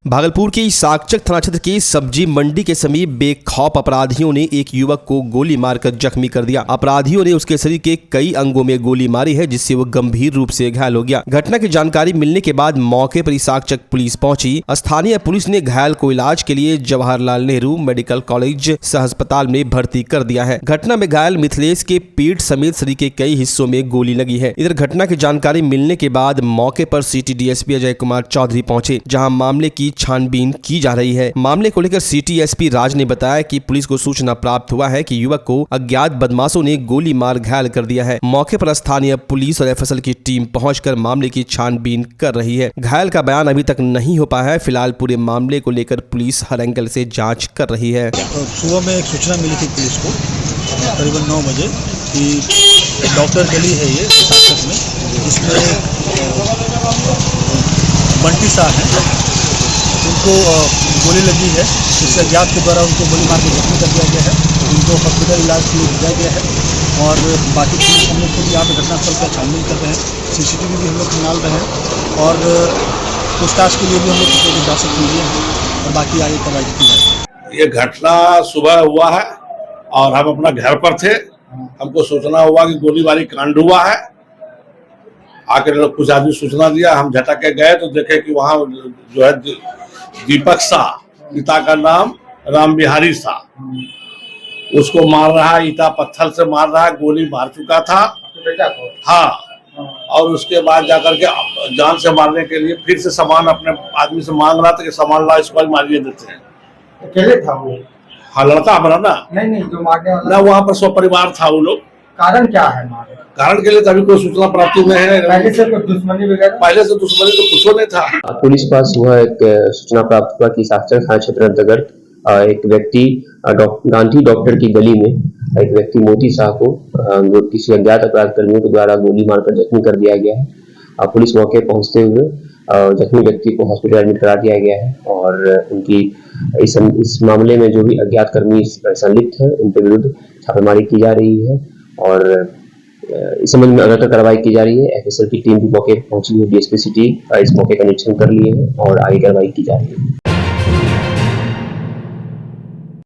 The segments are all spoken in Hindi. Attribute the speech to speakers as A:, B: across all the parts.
A: भागलपुर के साकचक थाना क्षेत्र के सब्जी मंडी के समीप बेखौफ अपराधियों ने एक युवक को गोली मारकर जख्मी कर दिया। अपराधियों ने उसके शरीर के कई अंगों में गोली मारी है, जिससे वो गंभीर रूप से घायल हो गया। घटना की जानकारी मिलने के बाद मौके पर साकचक पुलिस पहुंची। स्थानीय पुलिस ने घायल को इलाज के लिए जवाहरलाल नेहरू मेडिकल कॉलेज सह अस्पताल में भर्ती कर दिया है। घटना में घायल मिथिलेश के पीठ समेत शरीर के कई हिस्सों में गोली लगी है। इधर घटना की जानकारी मिलने के बाद मौके पर सिटी डीएसपी अजय कुमार चौधरी पहुंचे, जहां मामले की छानबीन की जा रही है। मामले को लेकर सिटी एसपी राज ने बताया कि पुलिस को सूचना प्राप्त हुआ है कि युवक को अज्ञात बदमाशों ने गोली मार घायल कर दिया है। मौके पर स्थानीय पुलिस और एफएसएल की टीम पहुंचकर मामले की छानबीन कर रही है। घायल का बयान अभी तक नहीं हो पाया है। फिलहाल पूरे मामले को लेकर पुलिस हर एंगल से जांच कर रही है।
B: सुबह में एक सूचना मिली थी पुलिस को करीबन 9 बजे कि डॉक्टर गली है ये साकचक में, जिसमें बंटी शाह है, उनको गोली लगी है। इसके अज्ञात के द्वारा उनको गोली मार के जख्मी कर दिया गया है। उनको हॉस्पिटल इलाज के लिए भेजा गया है और बाकी पुलिस हम लोग यहाँ पर घटनास्थल पर छानबीन कर रहे हैं। सीसीटीवी भी हम लोग निकाल रहे हैं और पूछताछ के लिए भी हम लोग हिरासत में लिए हैं और बाकी आगे कार्रवाई की जाएगी।
C: ये घटना सुबह हुआ है और हम अपना घर पर थे। हमको सूचना हुआ कि गोलीबारी कांड हुआ है। आकर लोग कुछ आदमी सूचना दिया, हम झटक के गए तो देखे कि वहाँ जो है दीपक शाह, पिता का नाम राम बिहारी शाह, उसको मार रहा है, ईटा पत्थर से मार रहा है, गोली मार चुका था। हाँ, और उसके बाद जाकर के जान से मारने के लिए फिर से सामान अपने आदमी से मांग रहा था कि सामान ला, इसको मारिए देते हैं।
D: अकेले था वो?
C: हाँ, लड़का हमारा ना।
D: नहीं, जो मारने वाला
C: ना, वहाँ पर सब परिवार था वो लोग।
D: कारण क्या है मारे?
C: कारण के लिए तभी कोई सूचना प्राप्ति में है।
D: पहले से कोई दुश्मनी वगैरह?
C: पहले से दुश्मनी तो कुछ नहीं था।
E: पुलिस पास हुआ एक सूचना प्राप्त हुआ कि साकचक थाना क्षेत्र अंतर्गत एक व्यक्ति गांधी डॉक्टर की गली में एक व्यक्ति मोती शाह को किसी अज्ञात अपराध कर्मियों के द्वारा गोली मारकर जख्मी कर दिया गया है। पुलिस मौके पहुंचते हुए जख्मी व्यक्ति को हॉस्पिटल एडमिट करा दिया गया है और उनकी इस मामले में जो भी अज्ञात कर्मी संलिप्त है उनके विरुद्ध छापेमारी की जा रही है और इस संबंध में लगातार कार्रवाई की जा रही है। एफएसएल की टीम भी मौके पर पहुंची है। डीएसपी सिटी इस मौके का निरीक्षण कर लिए हैं और आगे कार्रवाई की जा रही है।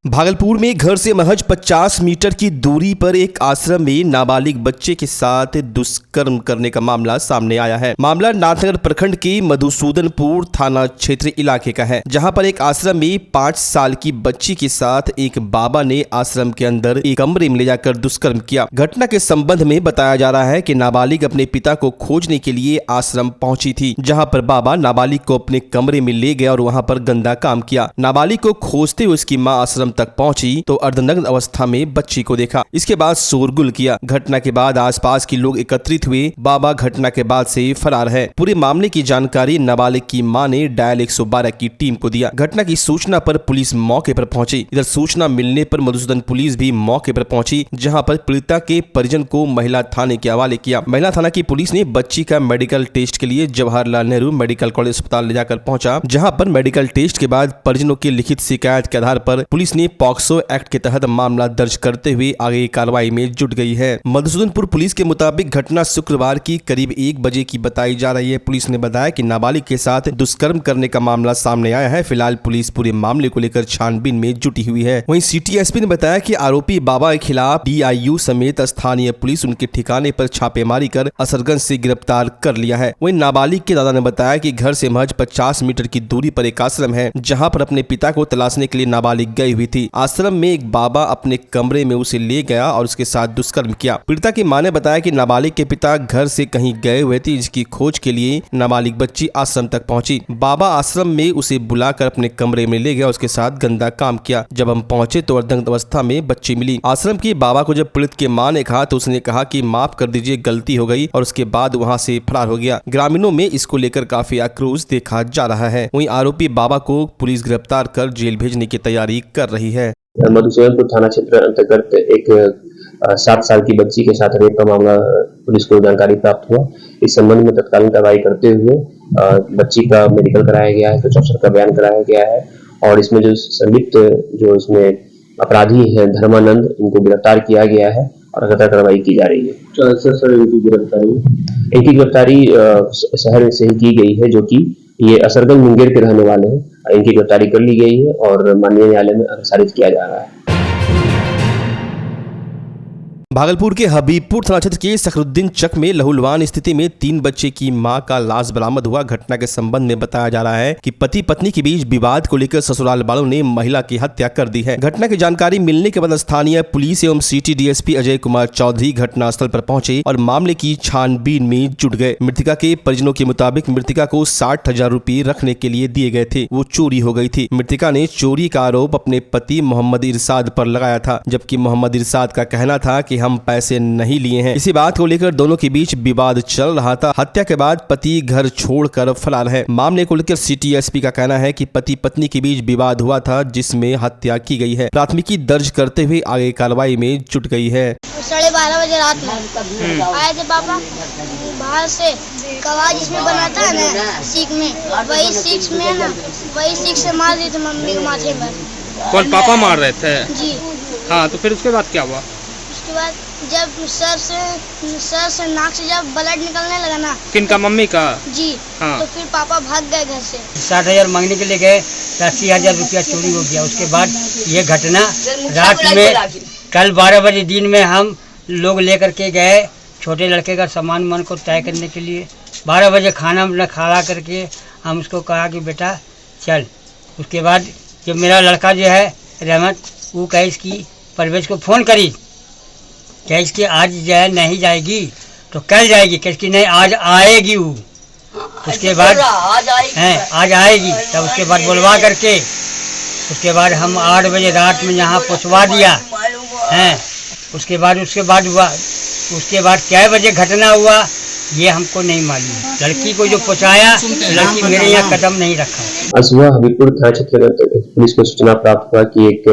A: भागलपुर में घर से महज 50 मीटर की दूरी पर एक आश्रम में नाबालिग बच्चे के साथ दुष्कर्म करने का मामला सामने आया है। मामला नाथनगर प्रखंड के मधुसूदनपुर थाना क्षेत्र इलाके का है, जहां पर एक आश्रम में 5 साल की बच्ची के साथ एक बाबा ने आश्रम के अंदर एक कमरे में ले जाकर दुष्कर्म किया। घटना के संबंध में बताया जा रहा है कि नाबालिग अपने पिता को खोजने के लिए आश्रम पहुंची थी, जहां पर बाबा नाबालिग को अपने कमरे में ले गया और वहां पर गंदा काम किया। नाबालिग को खोजते हुए उसकी मां आश्रम तक पहुंची तो अर्धनग्न अवस्था में बच्ची को देखा। इसके बाद शोरगुल किया। घटना के बाद आसपास के लोग एकत्रित हुए। बाबा घटना के बाद से फरार है। पूरे मामले की जानकारी नाबालिग की मां ने डायल 112 की टीम को दिया। घटना की सूचना पर पुलिस मौके पर पहुंची। इधर सूचना मिलने पर मधुसूदन पुलिस भी मौके पर पहुंची, जहां पर पीड़िता के परिजन को महिला थाने के हवाले किया। महिला थाना की पुलिस ने बच्ची का मेडिकल टेस्ट के लिए जवाहरलाल नेहरू मेडिकल कॉलेज अस्पताल ले जाकर पहुंचा, जहां पर मेडिकल टेस्ट के बाद परिजनों की लिखित शिकायत के आधार पर पुलिस ने पॉक्सो एक्ट के तहत मामला दर्ज करते हुए आगे कार्रवाई में जुट गई है। मधुसूदनपुर पुलिस के मुताबिक घटना शुक्रवार की करीब 1 बजे की बताई जा रही है। पुलिस ने बताया कि नाबालिग के साथ दुष्कर्म करने का मामला सामने आया है। फिलहाल पुलिस पूरे मामले को लेकर छानबीन में जुटी हुई है। वहीं सिटी एसपी ने बताया कि आरोपी बाबा के खिलाफ डीआईयू समेत स्थानीय पुलिस उनके ठिकाने पर छापेमारी कर असरगंज से गिरफ्तार कर लिया है। वहीं नाबालिग के दादा ने बताया कि घर से महज 50 मीटर की दूरी पर एक आश्रम है, जहाँ पर अपने पिता को तलाशने के लिए नाबालिग गई हुई थी। आश्रम में एक बाबा अपने कमरे में उसे ले गया और उसके साथ दुष्कर्म किया। पीड़िता की मां ने बताया कि नाबालिग के पिता घर से कहीं गए हुए थे, जिसकी खोज के लिए नाबालिग बच्ची आश्रम तक पहुंची। बाबा आश्रम में उसे बुलाकर अपने कमरे में ले गया, उसके साथ गंदा काम किया। जब हम पहुंचे तो अर्धनग्न अवस्था में बच्ची मिली। आश्रम की बाबा को जब पीड़ित की मां ने कहा तो उसने कहा कि माफ कर दीजिए, गलती हो गई, और उसके बाद वहां से फरार हो गया। ग्रामीणों में इसको लेकर काफी आक्रोश देखा जा रहा है। वहीं आरोपी बाबा को पुलिस गिरफ्तार कर जेल भेजने की तैयारी कर रही है।
E: मधुसूदनपुर थाना क्षेत्र अंतर्गत एक 7 साल की बच्ची के साथ रेप का मामला पुलिस को जानकारी प्राप्त हुआ। इस संबंध में तत्कालीन कार्रवाई करते हुए बच्ची का मेडिकल कराया गया है, तो 64 का बयान कराया गया है और इसमें जो संलिप्त जो इसमें अपराधी है धर्मानंद, इनको गिरफ्तार किया गया है और लगातार कार्रवाई की जा रही है। सर, इनकी गिरफ्तारी शहर से ही की गई है, जो कि ये असरगंज मुंगेर के रहने वाले हैं। इनकी गिरफ्तारी कर ली गई है और माननीय न्यायालय में अग्रसारित किया जा रहा है।
A: भागलपुर के हबीबपुर थाना क्षेत्र के सखरुद्दीन चक में लहूलुहान स्थिति में 3 बच्चे की मां का लाश बरामद हुआ। घटना के संबंध में बताया जा रहा है कि पति पत्नी के बीच विवाद को लेकर ससुराल वालों ने महिला की हत्या कर दी है। घटना की जानकारी मिलने के बाद स्थानीय पुलिस एवं सिटी डीएसपी अजय कुमार चौधरी घटनास्थल पर पहुंचे और मामले की छानबीन में जुट गए। मृतका के परिजनों के मुताबिक मृतका को 60,000 रुपये रखने के लिए दिए गए थे, वो चोरी हो गई थी। मृतका ने चोरी का आरोप अपने पति मोहम्मद इरशाद पर लगाया था, जबकि मोहम्मद इरशाद का कहना था कि हम पैसे नहीं लिए हैं। इसी बात को लेकर दोनों के बीच विवाद चल रहा था। हत्या के बाद पति घर छोड़कर फरार है। मामले को लेकर सिटी एसपी का कहना है कि पति पत्नी के बीच विवाद हुआ था, जिसमें हत्या की गई है। प्राथमिकी दर्ज करते हुए आगे कार्रवाई में जुट गई है।
F: 12:30 बजे रात में आए थे पापा बाहर से। कबाब जिसमें बनाता है ना सीख में, वही सीख में ना वही सीख से मार दी थी मम्मी के माथे में।
G: कौन पापा मार रहे थे?
F: जी
G: हाँ, तो फिर उसके बाद क्या हुआ?
F: उसके बाद जब सर से नाक से जब ब्लड निकलने लगा ना।
G: किनका? मम्मी का?
F: जी
G: हाँ।
F: तो फिर पापा भाग गए घर से।
H: 60,000 मांगने के लिए गए, 80,000 रुपया चोरी हो गया। उसके बाद ये घटना रात में कल 12 बजे दिन में हम लोग लेकर के गए छोटे लड़के का सामान मन को तय करने के लिए। 12 बजे खाना वाना खा करके हम उसको कहा कि बेटा चल। उसके बाद जब मेरा लड़का जो है रहमत, वो कहे इसकी परवेज को फ़ोन करी, क्या इसकी आज जो है नहीं जाएगी तो कल जाएगी, कैसे नहीं आज आएगी वो। उसके बाद आज आएगी, तब उसके बाद बुलवा करके उसके बाद हम 8 बजे रात में यहाँ पहुँचवा दिया हैं। उसके बाद हुआ, उसके बाद क्या बजे घटना हुआ ये हमको नहीं मालूम। लड़की को जो पहुँचाया लड़की मेरे यहाँ कदम नहीं रखा।
E: आज सुबह हबीबपुर थाना क्षेत्र पुलिस को सूचना प्राप्त हुआ कि एक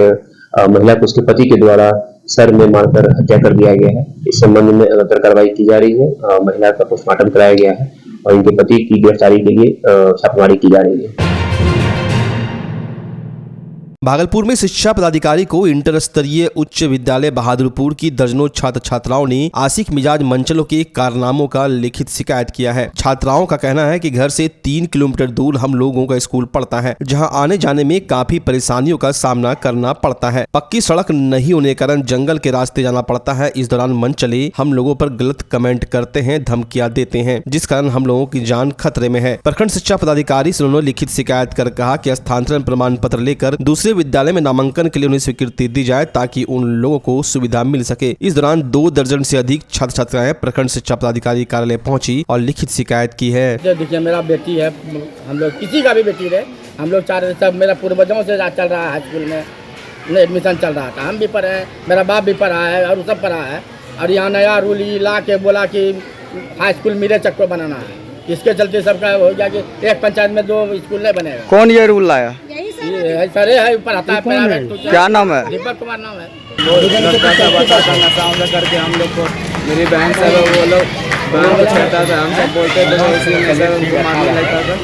E: महिला को उसके पति के द्वारा सर में मारकर हत्या कर दिया गया है। इस संबंध में लगातार कार्रवाई की जा रही है। महिला का पोस्टमार्टम कराया गया है और इनके पति की गिरफ्तारी के लिए छापेमारी की जा रही है।
A: भागलपुर में शिक्षा पदाधिकारी को इंटर स्तरीय उच्च विद्यालय बहादुरपुर की दर्जनों छात्र छात्राओं ने आशिक मिजाज मंचलों के कारनामों का लिखित शिकायत किया है। छात्राओं का कहना है कि घर से 3 किलोमीटर दूर हम लोगों का स्कूल पड़ता है, जहां आने जाने में काफी परेशानियों का सामना करना पड़ता है। पक्की सड़क नहीं होने के कारण जंगल के रास्ते जाना पड़ता है। इस दौरान मंचले हम लोगों पर गलत कमेंट करते हैं, धमकियां देते हैं, जिस कारण हम लोगों की जान खतरे में है। प्रखंड शिक्षा पदाधिकारी से उन्होंने लिखित शिकायत कर कहा कि स्थानांतरण प्रमाण पत्र लेकर दूसरे विद्यालय में नामांकन के लिए उन्हें स्वीकृति दी जाए ताकि उन लोगों को सुविधा मिल सके। इस दौरान 2 दर्जन से अधिक छात्र छात्राएं प्रखंड शिक्षा पदाधिकारी कार्यालय पहुंची और लिखित शिकायत की है।
I: देखिए मेरा बेटी है, हम लोग किसी का भी बेटी रहे, हम लोग चाह रहे सब मेरा पूर्वजों से चल रहा है। स्कूल में एडमिशन चल रहा था, हम भी पढ़े हैं, मेरा बाप भी पढ़ा है और सब पढ़ा है। और यहाँ नया रूल ला के बोला कि हाई स्कूल मेरे चक्कर बनाना है। इसके चलते सबका हो गया कि एक पंचायत में 2 स्कूल नहीं बनेगा।
D: कौन ये रूल लाया?
I: ये सर है ऊपर आता है।
D: क्या नाम है?
I: दीपक कुमार नाम है।
D: नशा करके हम लोग को, मेरी बहन से वो लोग बहन को छेड़ता था, हम सब बोलते थे तो इसलिए उनको मारने लगता था।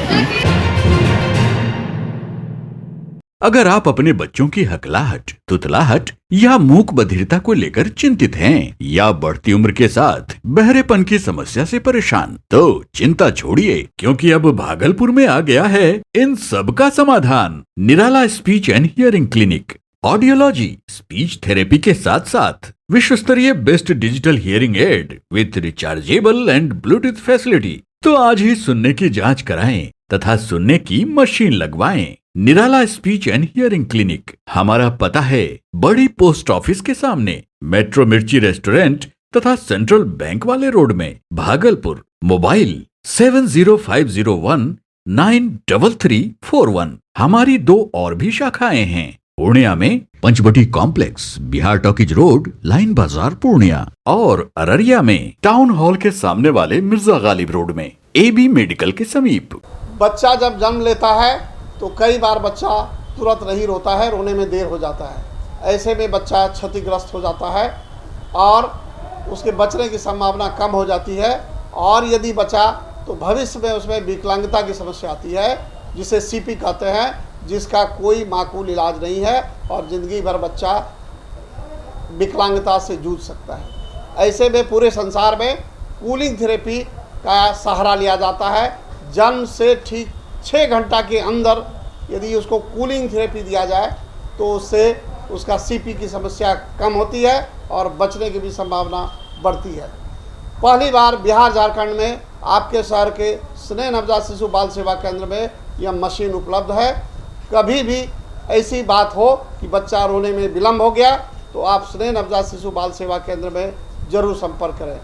J: अगर आप अपने बच्चों की हकलाहट, तुतलाहट या मूक बधिरता को लेकर चिंतित हैं या बढ़ती उम्र के साथ बहरेपन की समस्या से परेशान, तो चिंता छोड़िए, क्योंकि अब भागलपुर में आ गया है इन सब का समाधान। Nirala speech and hearing clinic. Audiology, speech therapy के साथ साथ विश्व स्तरीय best digital hearing aid with rechargeable and Bluetooth facility. तो आज ही सुनने की जांच कराएं तथा सुनने की मशीन लगवाएं। निराला स्पीच एंड हियरिंग क्लिनिक। हमारा पता है बड़ी पोस्ट ऑफिस के सामने, मेट्रो मिर्ची रेस्टोरेंट तथा सेंट्रल बैंक वाले रोड में, भागलपुर। मोबाइल 705019 93341। हमारी 2 और भी शाखाएं हैं, पूर्णिया में Panchvati complex, Bihar talkies road, line Bazar Purnia, और अररिया में टाउन हॉल के सामने वाले मिर्जा गालिब रोड में, AB मेडिकल के समीप।
K: बच्चा जब जन्म लेता है तो कई बार बच्चा तुरंत नहीं रोता है, रोने में देर हो जाता है। ऐसे में बच्चा क्षतिग्रस्त हो जाता है और उसके बचने की संभावना कम हो जाती है। और यदि बचा तो भविष्य में उसमें विकलांगता की समस्या आती है, जिसे CP कहते हैं, जिसका कोई माकूल इलाज नहीं है और ज़िंदगी भर बच्चा विकलांगता से जूझ सकता है। ऐसे में पूरे संसार में कूलिंग थेरेपी का सहारा लिया जाता है। जन्म से ठीक 6 घंटा के अंदर यदि उसको कूलिंग थेरेपी दिया जाए तो उससे उसका सीपी की समस्या कम होती है और बचने की भी संभावना बढ़ती है। पहली बार बिहार झारखंड में आपके शहर के स्नेह नवजात शिशु बाल सेवा केंद्र में यह मशीन उपलब्ध है। कभी भी ऐसी बात हो कि बच्चा रोने में विलम्ब हो गया तो आप स्नेह नवजात शिशु बाल सेवा केंद्र में जरूर संपर्क करें।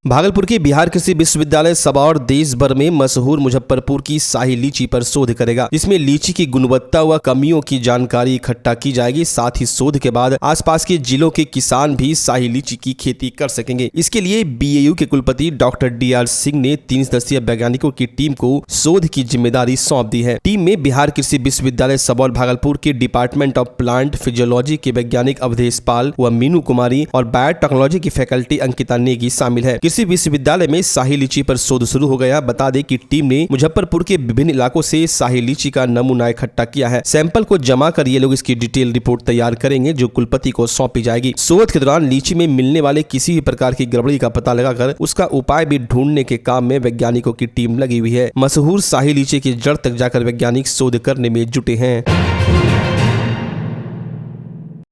A: भागलपुर के बिहार कृषि विश्वविद्यालय सबौर देश भर में मशहूर मुजफ्फरपुर की शाही लीची पर शोध करेगा, जिसमें लीची की गुणवत्ता व कमियों की जानकारी इकट्ठा की जाएगी। साथ ही शोध के बाद आसपास के जिलों के किसान भी शाही लीची की खेती कर सकेंगे। इसके लिए बीएयू के कुलपति डॉक्टर डीआर सिंह ने 3 सदस्यीय वैज्ञानिकों की टीम को शोध की जिम्मेदारी सौंप दी है। टीम में बिहार कृषि विश्वविद्यालय सबौर भागलपुर के डिपार्टमेंट ऑफ प्लांट फिजियोलॉजी के वैज्ञानिक अवधेश पाल व मीनू कुमारी और बायोटेक्नोलॉजी की फैकल्टी अंकिता नेगी शामिल है। कृषि विश्वविद्यालय में शाही लीची पर शोध शुरू हो गया। बता दें कि टीम ने मुजफ्फरपुर के विभिन्न इलाकों से शाही लीची का नमूना इकट्ठा किया है। सैंपल को जमा कर ये लोग इसकी डिटेल रिपोर्ट तैयार करेंगे जो कुलपति को सौंपी जाएगी। शोध के दौरान लीची में मिलने वाले किसी भी प्रकार की गड़बड़ी का पता लगाकर उसका उपाय भी ढूंढने के काम में वैज्ञानिकों की टीम लगी हुई है। मशहूर शाही लीची की जड़ तक जाकर वैज्ञानिक शोध करने में जुटे हैं।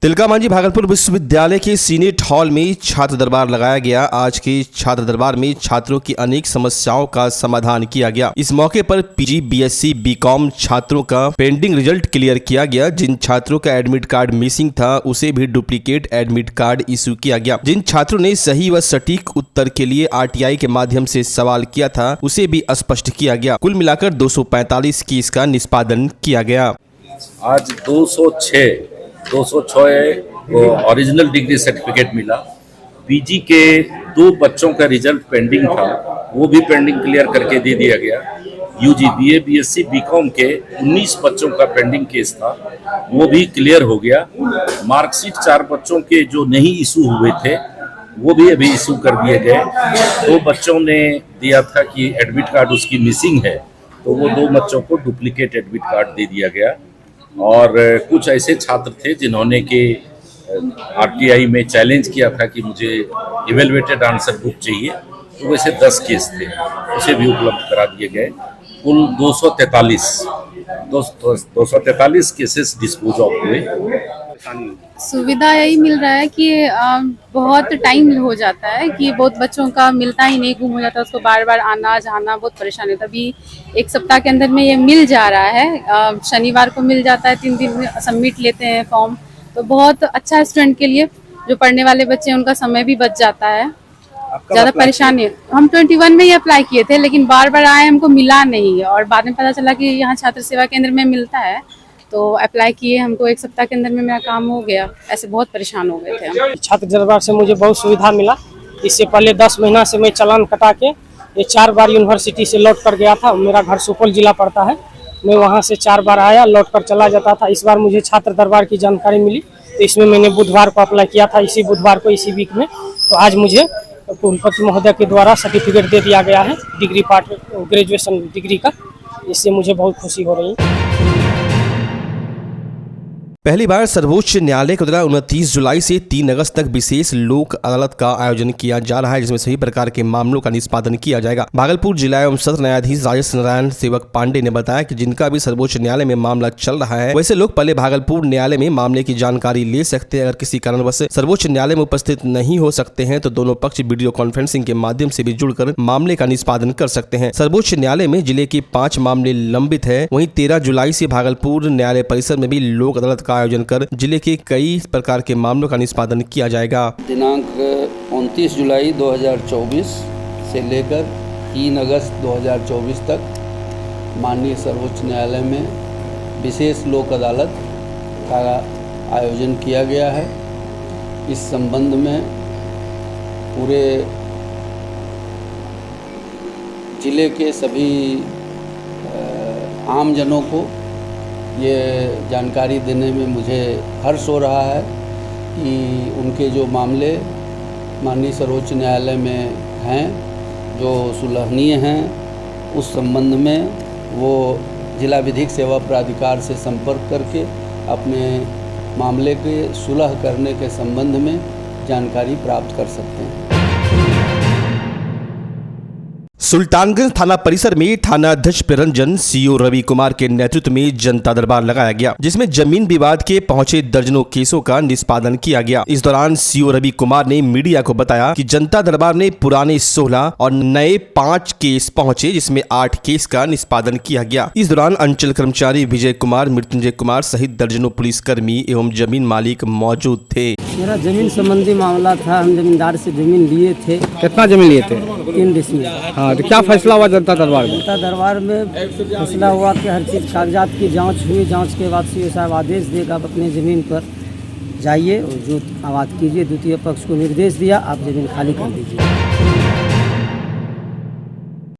A: तिलका-मांझी भागलपुर विश्वविद्यालय के सीनेट हॉल में छात्र दरबार लगाया गया। आज के छात्र दरबार में छात्रों की अनेक समस्याओं का समाधान किया गया। इस मौके पर पीजी, बीएससी, बीकॉम छात्रों का पेंडिंग रिजल्ट क्लियर किया गया। जिन छात्रों का एडमिट कार्ड मिसिंग था उसे भी डुप्लीकेट एडमिट कार्ड इशू किया गया। जिन छात्रों ने सही व सटीक उत्तर के लिए आरटीआई के माध्यम से सवाल किया था उसे भी स्पष्ट किया गया। कुल मिलाकर 245 केस का निष्पादन किया गया।
L: आज 206 को ओरिजिनल डिग्री सर्टिफिकेट मिला। पीजी के 2 बच्चों का रिजल्ट पेंडिंग था, वो भी पेंडिंग क्लियर करके दे दिया गया। यूजी, बीए, बीएससी, बीकॉम के 19 बच्चों का पेंडिंग केस था, वो भी क्लियर हो गया। मार्कशीट 4 बच्चों के जो नहीं इशू हुए थे वो भी अभी इशू कर दिए गए। 2 बच्चों ने दिया था कि एडमिट कार्ड उसकी मिसिंग है, तो वो 2 बच्चों को डुप्लीकेट एडमिट कार्ड दे दिया गया। और कुछ ऐसे छात्र थे जिन्होंने के आरटीआई में चैलेंज किया था कि मुझे इवेलुएटेड आंसर बुक चाहिए, तो वैसे 10 केस थे, उसे भी उपलब्ध करा दिए गए। कुल 243 केसेस डिस्पोज ऑफ हुए।
M: सुविधा यही मिल रहा है कि बहुत टाइम हो जाता है कि बहुत बच्चों का मिलता ही नहीं, गुम हो जाता है, उसको बार बार आना जाना बहुत परेशानी होता है। अभी 1 सप्ताह के अंदर में ये मिल जा रहा है। शनिवार को मिल जाता है, 3 दिन में सबमिट लेते हैं फॉर्म, तो बहुत अच्छा है स्टूडेंट के लिए। जो पढ़ने वाले बच्चे हैं उनका समय भी बच जाता है, ज़्यादा परेशानी है। हम 21 में ही अप्लाई किए थे, लेकिन बार बार आए, हमको मिला नहीं, और बाद में पता चला कि यहाँ छात्र सेवा केंद्र में मिलता है, तो अप्लाई किए। हमको 1 सप्ताह के अंदर में मेरा काम हो गया। ऐसे बहुत परेशान हो गए थे हम।
N: छात्र दरबार से मुझे बहुत सुविधा मिला। इससे पहले 10 महीना से मैं चालान कटा के ये 4 बार यूनिवर्सिटी से लौट कर गया था। मेरा घर सुपौल जिला पड़ता है, मैं वहाँ से 4 बार आया, लौट कर चला जाता था। इस बार मुझे छात्र दरबार की जानकारी मिली, तो इसमें मैंने बुधवार को अप्लाई किया था, इसी बुधवार को, इसी वीक में। तो आज मुझे कुलपति महोदय के द्वारा सर्टिफिकेट दे दिया गया है, डिग्री पार्ट ग्रेजुएशन डिग्री का। इससे मुझे बहुत खुशी हो रही है।
A: पहली बार सर्वोच्च न्यायालय के द्वारा 29 जुलाई से 3 अगस्त तक विशेष लोक अदालत का आयोजन किया जा रहा है, जिसमें सभी प्रकार के मामलों का निष्पादन किया जाएगा। भागलपुर जिला एवं सत्र न्यायाधीश राजेश नारायण सेवक पांडे ने बताया कि जिनका भी सर्वोच्च न्यायालय में मामला चल रहा है, वैसे लोग पहले भागलपुर न्यायालय में मामले की जानकारी ले सकते हैं। अगर किसी कारणवश सर्वोच्च न्यायालय में उपस्थित नहीं हो सकते हैं तो दोनों पक्ष वीडियो कॉन्फ्रेंसिंग के माध्यम से भी जुड़कर मामले का निष्पादन कर सकते हैं। सर्वोच्च न्यायालय में जिले के 5 मामले लंबित है। वहीं 13 जुलाई से भागलपुर न्यायालय परिसर में भी लोक अदालत का आयोजन कर जिले के कई प्रकार के मामलों का निष्पादन किया जाएगा।
O: दिनांक 29 जुलाई 2024 से लेकर 3 अगस्त 2024 तक माननीय सर्वोच्च न्यायालय में विशेष लोक अदालत का आयोजन किया गया है। इस संबंध में पूरे जिले के सभी आम जनों को ये जानकारी देने में मुझे हर्ष हो रहा है कि उनके जो मामले माननीय सर्वोच्च न्यायालय में हैं, जो सुलहनीय हैं, उस संबंध में वो जिला विधिक सेवा प्राधिकार से संपर्क करके अपने मामले के सुलह करने के संबंध में जानकारी प्राप्त कर सकते हैं।
A: सुल्तानगंज थाना परिसर में थाना अध्यक्ष प्रियरंजन सीओ रवि कुमार के नेतृत्व में जनता दरबार लगाया गया, जिसमें जमीन विवाद के पहुंचे दर्जनों केसों का निष्पादन किया गया। इस दौरान सीओ रवि कुमार ने मीडिया को बताया कि जनता दरबार में पुराने 16 और नए 5 केस पहुंचे, जिसमें 8 केस का निष्पादन किया गया। इस दौरान अंचल कर्मचारी विजय कुमार, मृत्युंजय कुमार सहित दर्जनों पुलिसकर्मी एवं जमीन मालिक मौजूद थे।
H: मेरा जमीन संबंधी मामला था, हम जमींदार से जमीन लिए थे।
I: कितना जमीन लिए थे?
H: 3 डिसमिल।
I: हाँ, तो क्या फैसला हुआ जनता दरबार में?
H: जनता दरबार में फैसला हुआ कि हर चीज़ कागजात की जांच हुई। जांच के बाद सीओ साहब आदेश देगा, आप अपने ज़मीन पर जाइए और जो आवाज़ कीजिए। द्वितीय पक्ष को निर्देश दिया, आप ज़मीन खाली कर दीजिए।